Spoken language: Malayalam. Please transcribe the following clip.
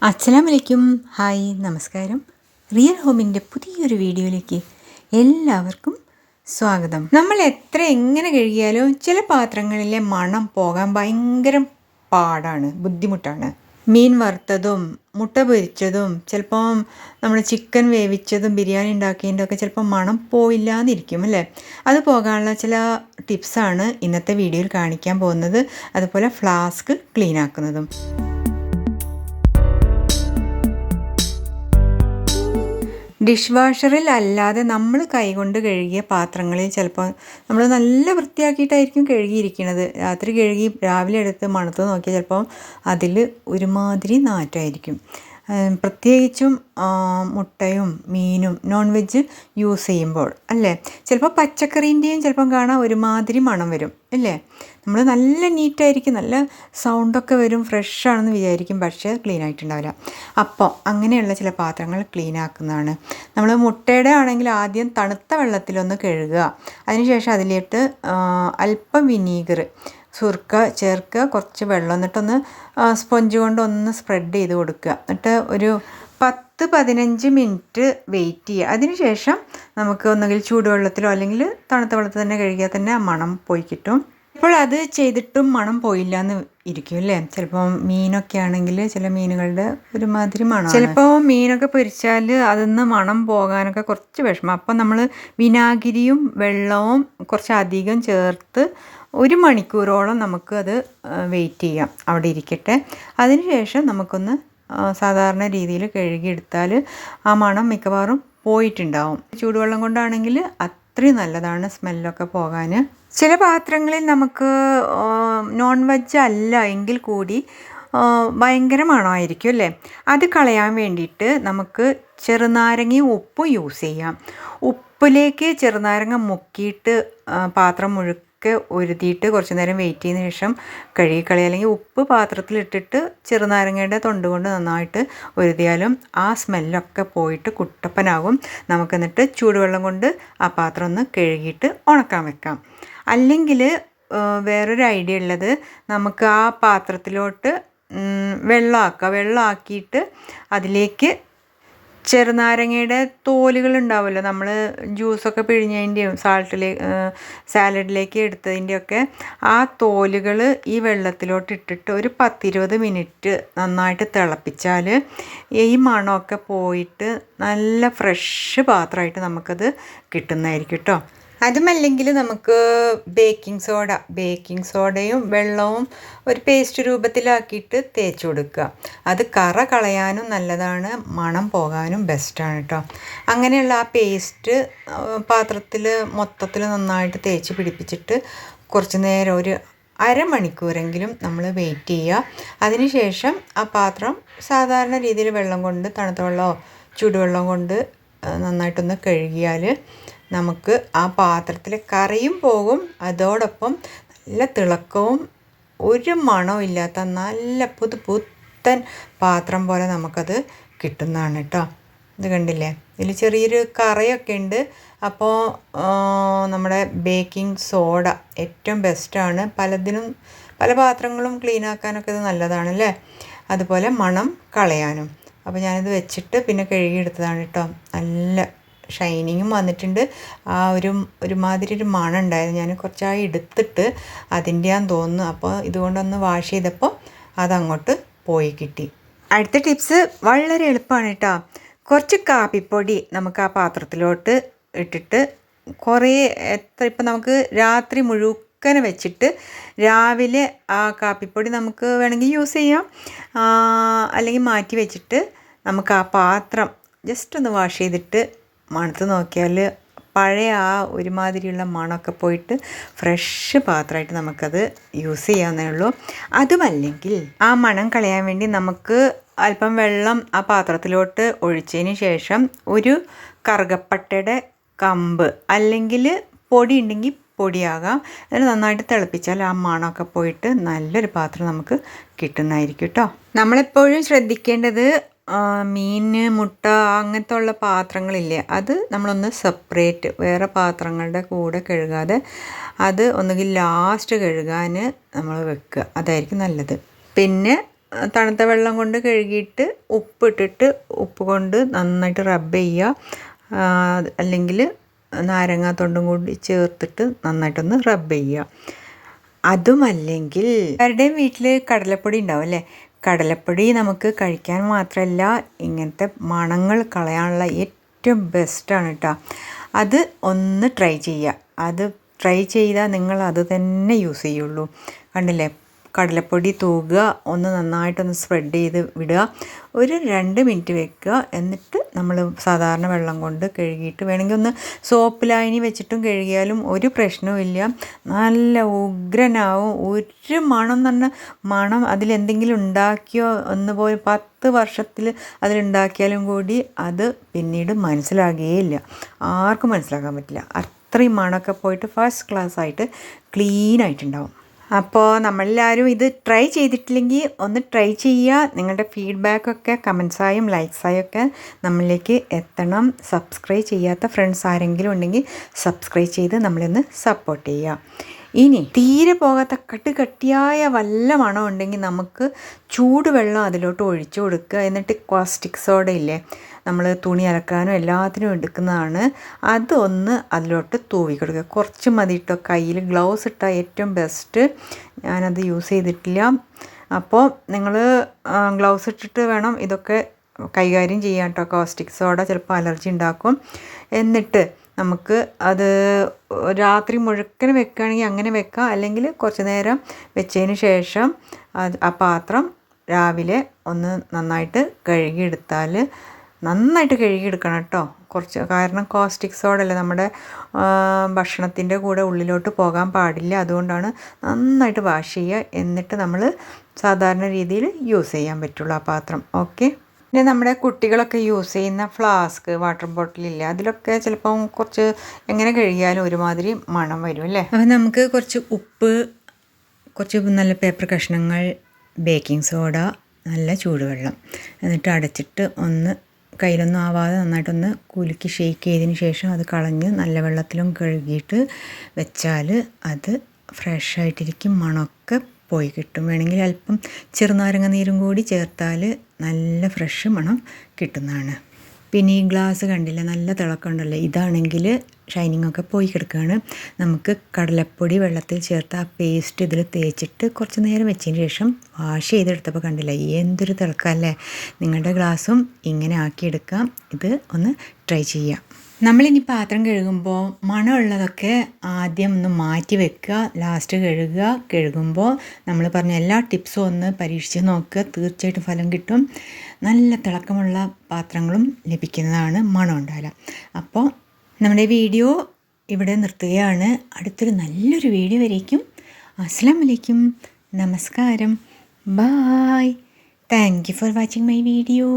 അസ്സലാമലൈക്കും. ഹായ്, നമസ്കാരം. റിയൽ ഹോമിൻ്റെ പുതിയൊരു വീഡിയോയിലേക്ക് എല്ലാവർക്കും സ്വാഗതം. നമ്മൾ എങ്ങനെ കഴുകിയാലും ചില പാത്രങ്ങളിലെ മണം പോകാൻ ഭയങ്കര പാടാണ്, ബുദ്ധിമുട്ടാണ്. മീൻ വറുത്തതും മുട്ട പൊരിച്ചതും ചിലപ്പോൾ നമ്മൾ ചിക്കൻ വേവിച്ചതും ബിരിയാണി ഉണ്ടാക്കിയതിൻ്റെ ഒക്കെ ചിലപ്പോൾ മണം പോയില്ലാന്നിരിക്കും അല്ലേ. അത് പോകാനുള്ള ചില ടിപ്സാണ് ഇന്നത്തെ വീഡിയോയിൽ കാണിക്കാൻ പോകുന്നത്. അതുപോലെ ഫ്ലാസ്ക് ക്ലീൻ ആക്കുന്നതും. ഡിഷ് വാഷറിൽ അല്ലാതെ നമ്മൾ കൈകൊണ്ട് കഴുകിയ പാത്രങ്ങളിൽ ചിലപ്പോൾ നമ്മൾ നല്ല വൃത്തിയാക്കിയിട്ടായിരിക്കും കഴുകിയിരിക്കുന്നത്. രാത്രി കഴുകി രാവിലെ എടുത്ത് മണത്ത് നോക്കിയാൽ ചിലപ്പോൾ അതിൽ ഒരുമാതിരി നാറ്റമായിരിക്കും. പ്രത്യേകിച്ചും മുട്ടയും മീനും നോൺ വെജ് യൂസ് ചെയ്യുമ്പോൾ അല്ലേ. ചിലപ്പോൾ പച്ചക്കറീൻ്റെയും ചിലപ്പം കാണാൻ ഒരുമാതിരി മണം വരും അല്ലേ. നമ്മൾ നല്ല നീറ്റായിരിക്കും, നല്ല സൗണ്ടൊക്കെ വരും, ഫ്രഷാണെന്ന് വിചാരിക്കും, പക്ഷേ ക്ലീൻ ആയിട്ടുണ്ടാവില്ല. അപ്പോൾ അങ്ങനെയുള്ള ചില പാത്രങ്ങൾ ക്ലീൻ ആക്കുന്നതാണ്. നമ്മൾ മുട്ടയുടെ ആണെങ്കിൽ ആദ്യം തണുത്ത വെള്ളത്തിലൊന്ന് കഴുകുക. അതിനുശേഷം അതിലേക്ക് അല്പം വിനീഗർ, സുർക്ക ചേർക്കുക, കുറച്ച് വെള്ളം, എന്നിട്ടൊന്ന് സ്പോഞ്ച് കൊണ്ട് ഒന്ന് സ്പ്രെഡ് ചെയ്ത് കൊടുക്കുക. എന്നിട്ട് ഒരു 10-15 മിനിറ്റ് വെയിറ്റ് ചെയ്യുക. അതിനുശേഷം നമുക്ക് ഒന്നുകിൽ ചൂടുവെള്ളത്തിലോ അല്ലെങ്കിൽ തണുത്ത വെള്ളത്തിൽ തന്നെ കഴുകിയാൽ തന്നെ ആ മണം പോയി കിട്ടും. ഇപ്പോൾ അത് ചെയ്തിട്ടും മണം പോയില്ല എന്ന് ഇരിക്കും അല്ലേ. ചിലപ്പോൾ മീനൊക്കെ ആണെങ്കിൽ ചില മീനുകളുടെ ഒരുമാതിരി മണം, ചിലപ്പോൾ മീനൊക്കെ പൊരിച്ചാൽ അതിന്ന് മണം പോകാനൊക്കെ കുറച്ച് വിഷമം. അപ്പോൾ നമ്മൾ വിനാഗിരിയും വെള്ളവും കുറച്ച് അധികം ചേർത്ത് 1 മണിക്കൂറോളം നമുക്ക് അത് വെയിറ്റ് ചെയ്യാം, അവിടെ ഇരിക്കട്ടെ. അതിനുശേഷം നമുക്കൊന്ന് സാധാരണ രീതിയിൽ കഴുകിയെടുത്താൽ ആ മണം മിക്കവാറും പോയിട്ടുണ്ടാവും. ചൂടുവെള്ളം കൊണ്ടാണെങ്കിൽ അത്രയും നല്ലതാണ് സ്മെല്ലൊക്കെ പോകാൻ. ചില പാത്രങ്ങളിൽ നമുക്ക് നോൺ വെജ് അല്ല എങ്കിൽ കൂടി ഭയങ്കര മണമായിരിക്കും അല്ലേ. അത് കളയാൻ വേണ്ടിയിട്ട് നമുക്ക് ചെറുനാരങ്ങയും ഉപ്പും യൂസ് ചെയ്യാം. ഉപ്പിലേക്ക് ചെറുനാരങ്ങ മുക്കിയിട്ട് പാത്രം മുഴുക്കെ ഉരുതിയിട്ട് കുറച്ച് നേരം വെയിറ്റ് ചെയ്തതിന് ശേഷം കഴുകിക്കളയുക. അല്ലെങ്കിൽ ഉപ്പ് പാത്രത്തിലിട്ടിട്ട് ചെറുനാരങ്ങയുടെ തൊണ്ട് കൊണ്ട് നന്നായിട്ട് ഉരുതിയാലും ആ സ്മെല്ലൊക്കെ പോയിട്ട് കുട്ടപ്പനാകും. നമുക്കെന്നിട്ട് ചൂടുവെള്ളം കൊണ്ട് ആ പാത്രം ഒന്ന് കഴുകിയിട്ട് ഉണക്കാൻ വെക്കാം. അല്ലെങ്കിൽ വേറൊരു ഐഡിയ ഉള്ളത്, നമുക്ക് ആ പാത്രത്തിലോട്ട് വെള്ളമാക്കിയിട്ട് അതിലേക്ക് ചെറുനാരങ്ങയുടെ തോലുകൾ ഉണ്ടാവുമല്ലോ, നമ്മൾ ജ്യൂസൊക്കെ പിഴിഞ്ഞതിൻ്റെയും സാലഡിലേക്ക് എടുത്തതിൻ്റെയൊക്കെ ആ തോലുകൾ ഈ വെള്ളത്തിലോട്ട് ഇട്ടിട്ട് ഒരു 10-20 മിനിറ്റ് നന്നായിട്ട് തിളപ്പിച്ചാൽ ഈ മണമൊക്കെ പോയിട്ട് നല്ല ഫ്രഷ് പാത്രമായിട്ട് നമുക്കത് കിട്ടുന്നതായിരിക്കും കേട്ടോ. അതുമല്ലെങ്കിൽ നമുക്ക് ബേക്കിംഗ് സോഡയും വെള്ളവും ഒരു പേസ്റ്റ് രൂപത്തിലാക്കിയിട്ട് തേച്ച് കൊടുക്കുക. അത് കറ കളയാനും നല്ലതാണ്, മണം പോകാനും ബെസ്റ്റാണ് കേട്ടോ. അങ്ങനെയുള്ള ആ പേസ്റ്റ് പാത്രത്തിൽ മൊത്തത്തിൽ നന്നായിട്ട് തേച്ച് പിടിപ്പിച്ചിട്ട് കുറച്ച് നേരം ഒരു അരമണിക്കൂറെങ്കിലും നമ്മൾ വെയിറ്റ് ചെയ്യുക. അതിനുശേഷം ആ പാത്രം സാധാരണ രീതിയിൽ വെള്ളം കൊണ്ട്, തണുത്ത വെള്ളമോ ചൂടുവെള്ളം കൊണ്ട് നന്നായിട്ടൊന്ന് കഴുകിയാൽ നമുക്ക് ആ പാത്രത്തിൽ കറിയും പോകും, അതോടൊപ്പം നല്ല തിളക്കവും ഒരു മണവും ഇല്ലാത്ത നല്ല പുത്തൻ പാത്രം പോലെ നമുക്കത് കിട്ടുന്നതാണ് കേട്ടോ. ഇത് കണ്ടില്ലേ, ഇതിൽ ചെറിയൊരു കറയൊക്കെ ഉണ്ട്. അപ്പോൾ നമ്മുടെ ബേക്കിംഗ് സോഡ ഏറ്റവും ബെസ്റ്റാണ്. പല പാത്രങ്ങളും ക്ലീൻ ആക്കാനൊക്കെ ഇത് നല്ലതാണല്ലേ. അതുപോലെ മണം കളയാനും. അപ്പോൾ ഞാനിത് വെച്ചിട്ട് പിന്നെ കഴുകിയെടുത്തതാണ് കേട്ടോ. നല്ല ഷൈനിങ്ങും വന്നിട്ടുണ്ട്. ആ ഒരുമാതിരി ഒരു മണം ഉണ്ടായിരുന്നു. ഞാൻ കുറച്ചായി എടുത്തിട്ട് അതിൻ്റെയാന്ന് തോന്നുന്നു. അപ്പോൾ ഇതുകൊണ്ടൊന്ന് വാഷ് ചെയ്തപ്പോൾ അതങ്ങോട്ട് പോയി കിട്ടി. അടുത്ത ടിപ്സ് വളരെ എളുപ്പമാണ് കേട്ടോ. കുറച്ച് കാപ്പിപ്പൊടി നമുക്ക് ആ പാത്രത്തിലോട്ട് ഇട്ടിട്ട് ഇപ്പം നമുക്ക് രാത്രി മുഴുവൻ വെച്ചിട്ട് രാവിലെ ആ കാപ്പിപ്പൊടി നമുക്ക് വേണമെങ്കിൽ യൂസ് ചെയ്യാം. അല്ലെങ്കിൽ മാറ്റി വെച്ചിട്ട് നമുക്ക് ആ പാത്രം ജസ്റ്റ് ഒന്ന് വാഷ് ചെയ്തിട്ട് മണത്ത് നോക്കിയാൽ പഴയ ആ ഒരുമാതിരിയുള്ള മണമൊക്കെ പോയിട്ട് ഫ്രഷ് പാത്രമായിട്ട് നമുക്കത് യൂസ് ചെയ്യാവുന്നേ ഉള്ളൂ. അതുമല്ലെങ്കിൽ ആ മണം കളയാൻ വേണ്ടി നമുക്ക് അല്പം വെള്ളം ആ പാത്രത്തിലോട്ട് ഒഴിച്ചതിന് ശേഷം ഒരു കറുകപ്പട്ടയുടെ കമ്പ് അല്ലെങ്കിൽ പൊടി ഉണ്ടെങ്കിൽ പൊടിയാകാം, അതിൽ നന്നായിട്ട് തിളപ്പിച്ചാൽ ആ മണമൊക്കെ പോയിട്ട് നല്ലൊരു പാത്രം നമുക്ക് കിട്ടുന്നതായിരിക്കും കേട്ടോ. നമ്മളെപ്പോഴും ശ്രദ്ധിക്കേണ്ടത് മീൻ, മുട്ട അങ്ങനത്തെ ഉള്ള പാത്രങ്ങളില്ലേ, അത് നമ്മളൊന്ന് സെപ്പറേറ്റ് വേറെ പാത്രങ്ങളുടെ കൂടെ കഴുകാതെ അത് ഒന്നുകിൽ ലാസ്റ്റ് കഴുകാൻ നമ്മൾ വെക്കുക, അതായിരിക്കും നല്ലത്. പിന്നെ തണുത്ത വെള്ളം കൊണ്ട് കഴുകിയിട്ട് ഉപ്പിട്ടിട്ട് ഉപ്പ് കൊണ്ട് നന്നായിട്ട് റബ്ബ് ചെയ്യുക. അല്ലെങ്കിൽ നാരങ്ങാത്തൊണ്ടും കൂടി ചേർത്തിട്ട് നന്നായിട്ടൊന്ന് റബ്ബ് ചെയ്യുക. അതുമല്ലെങ്കിൽ എല്ലാവരുടെയും വീട്ടിൽ കടലപ്പൊടി ഉണ്ടാവും അല്ലേ? കടലപ്പൊടി നമുക്ക് കഴിക്കാൻ മാത്രമല്ല ഇങ്ങനത്തെ മണങ്ങൾ കളയാനുള്ള ഏറ്റവും ബെസ്റ്റാണ് കേട്ടോ. അത് ഒന്ന് ട്രൈ ചെയ്യുക. അത് ട്രൈ ചെയ്താൽ നിങ്ങൾ അത് തന്നെ യൂസ് ചെയ്യുള്ളൂ. കണ്ടില്ലേ, കടലപ്പൊടി തൂകുക, ഒന്ന് നന്നായിട്ടൊന്ന് സ്പ്രെഡ് ചെയ്ത് വിടുക, ഒരു 2 മിനിറ്റ് വെക്കുക. എന്നിട്ട് നമ്മൾ സാധാരണ വെള്ളം കൊണ്ട് കഴുകിയിട്ട് വേണമെങ്കിൽ ഒന്ന് സോപ്പ് ലായനി വെച്ചിട്ടും കഴുകിയാലും ഒരു പ്രശ്നവുമില്ല. നല്ല ഉഗ്രനാവും. ഒരു മണം എന്ന് പറഞ്ഞാൽ മണം അതിലെന്തെങ്കിലും ഉണ്ടാക്കിയോ ഒന്ന് പോയി 10 വർഷത്തിൽ അതിലുണ്ടാക്കിയാലും കൂടി അത് പിന്നീട് മനസ്സിലാകുകയില്ല. ആർക്കും മനസ്സിലാക്കാൻ പറ്റില്ല. അത്രയും മണമൊക്കെ പോയിട്ട് ഫസ്റ്റ് ക്ലാസ് ആയിട്ട് ക്ലീൻ ആയിട്ടുണ്ടാവും. അപ്പോൾ നമ്മളെല്ലാവരും ഇത് ട്രൈ ചെയ്തിട്ടില്ലെങ്കിൽ ഒന്ന് ട്രൈ ചെയ്യുക. നിങ്ങളുടെ ഫീഡ്ബാക്കൊക്കെ കമൻസായും ലൈക്സായും ഒക്കെ നമ്മളിലേക്ക് എത്തണം. സബ്സ്ക്രൈബ് ചെയ്യാത്ത ഫ്രണ്ട്സ് ആരെങ്കിലും ഉണ്ടെങ്കിൽ സബ്സ്ക്രൈബ് ചെയ്ത് നമ്മളൊന്ന് സപ്പോർട്ട് ചെയ്യുക. ഇനി തീരെ പോകാത്ത കട്ടിയായ വല്ല മണം ഉണ്ടെങ്കിൽ നമുക്ക് ചൂടുവെള്ളം അതിലോട്ട് ഒഴിച്ചു കൊടുക്കുക. എന്നിട്ട് കോസ്റ്റിക് സോഡ ഇല്ലേ, നമ്മൾ തുണി അലക്കാനും എല്ലാത്തിനും എടുക്കുന്നതാണ്, അതൊന്ന് അതിലോട്ട് തൂവി കൊടുക്കുക. കുറച്ച് മതി കേട്ടോ. കയ്യിൽ ഗ്ലൗസ് ഇട്ടാൽ ഏറ്റവും ബെസ്റ്റ്. ഞാനത് യൂസ് ചെയ്തിട്ടില്ല. അപ്പോൾ നിങ്ങൾ ഗ്ലൗസ് ഇട്ടിട്ട് വേണം ഇതൊക്കെ കൈകാര്യം ചെയ്യാൻ കേട്ടോ. കോസ്റ്റിക് സോഡ ചിലപ്പോൾ അലർജി ഉണ്ടാക്കും. എന്നിട്ട് നമുക്ക് അത് രാത്രി മുഴുക്കന് വെക്കുകയാണെങ്കിൽ അങ്ങനെ വെക്കാം. അല്ലെങ്കിൽ കുറച്ച് നേരം വെച്ചതിന് ശേഷം ആ പാത്രം രാവിലെ ഒന്ന് നന്നായിട്ട് കഴുകിയെടുത്താൽ, നന്നായിട്ട് കഴുകിയെടുക്കണം കേട്ടോ. കാരണം കോസ്റ്റിക് സോഡ അല്ലേ നമ്മുടെ ഭക്ഷണത്തിൻ്റെ കൂടെ ഉള്ളിലോട്ട് പോകാൻ പാടില്ല. അതുകൊണ്ടാണ് നന്നായിട്ട് വാഷ് ചെയ്യുക. എന്നിട്ട് നമ്മൾ സാധാരണ രീതിയിൽ യൂസ് ചെയ്യാൻ പറ്റുള്ളൂ ആ പാത്രം. ഓക്കെ. പിന്നെ നമ്മുടെ കുട്ടികളൊക്കെ യൂസ് ചെയ്യുന്ന ഫ്ലാസ്ക്, വാട്ടർ ബോട്ടിലില്ല, അതിലൊക്കെ ചിലപ്പം കുറച്ച് എങ്ങനെ കഴുകിയാലും ഒരുമാതിരി മണം വരും അല്ലേ? അപ്പോൾ നമുക്ക് കുറച്ച് ഉപ്പ്, കുറച്ച് നല്ല പേപ്പർ കഷ്ണങ്ങൾ, ബേക്കിംഗ് സോഡ, നല്ല ചൂടുവെള്ളം, എന്നിട്ട് അടച്ചിട്ട് ഒന്ന് കയ്യിലൊന്നും ആവാതെ നന്നായിട്ടൊന്ന് കുലുക്കി ഷെയ്ക്ക് ചെയ്തതിന് ശേഷം അത് കളഞ്ഞ് നല്ല വെള്ളത്തിലും കഴുകിയിട്ട് വെച്ചാൽ അത് ഫ്രഷായിട്ടിരിക്കും. മണമൊക്കെ പോയി കിട്ടും. വേണമെങ്കിൽ അല്പം ചെറുനാരങ്ങ നീരും കൂടി ചേർത്താൽ നല്ല ഫ്രഷ് മണം കിട്ടുന്നതാണ്. പിന്നെ ഈ ഗ്ലാസ് കണ്ടില്ല, നല്ല തിളക്കമുണ്ടല്ലോ. ഇതാണെങ്കിൽ ഷൈനിങ് ഒക്കെ പോയി കിടക്കുകയാണ്. നമുക്ക് കടലപ്പൊടി വെള്ളത്തിൽ ചേർത്ത് ആ പേസ്റ്റ് ഇതിൽ തേച്ചിട്ട് കുറച്ച് നേരം വെച്ചതിന് ശേഷം വാഷ് ചെയ്തെടുത്തപ്പോൾ കണ്ടില്ല എന്തൊരു തിളക്കമല്ലേ. നിങ്ങളുടെ ഗ്ലാസ്സും ഇങ്ങനെ ആക്കിയെടുക്കാം. ഇത് ഒന്ന് ട്രൈ ചെയ്യാം. നമ്മളിനി പാത്രം കഴുകുമ്പോൾ മണമുള്ളതൊക്കെ ആദ്യം ഒന്ന് മാറ്റി വെക്കുക, ലാസ്റ്റ് കഴുകുമ്പോൾ നമ്മൾ പറഞ്ഞ എല്ലാ ടിപ്സും ഒന്ന് പരീക്ഷിച്ച് നോക്കുക. തീർച്ചയായിട്ടും ഫലം കിട്ടും. നല്ല തിളക്കമുള്ള പാത്രങ്ങളും ലഭിക്കുന്നതാണ്, മണം ഉണ്ടാവില്ല. അപ്പോൾ നമ്മുടെ വീഡിയോ ഇവിടെ നിർത്തുകയാണ്. അടുത്തൊരു നല്ലൊരു വീഡിയോ വരേക്കും. അസ്സലാമു അലൈക്കും, നമസ്കാരം, bye. Thank you for watching my video.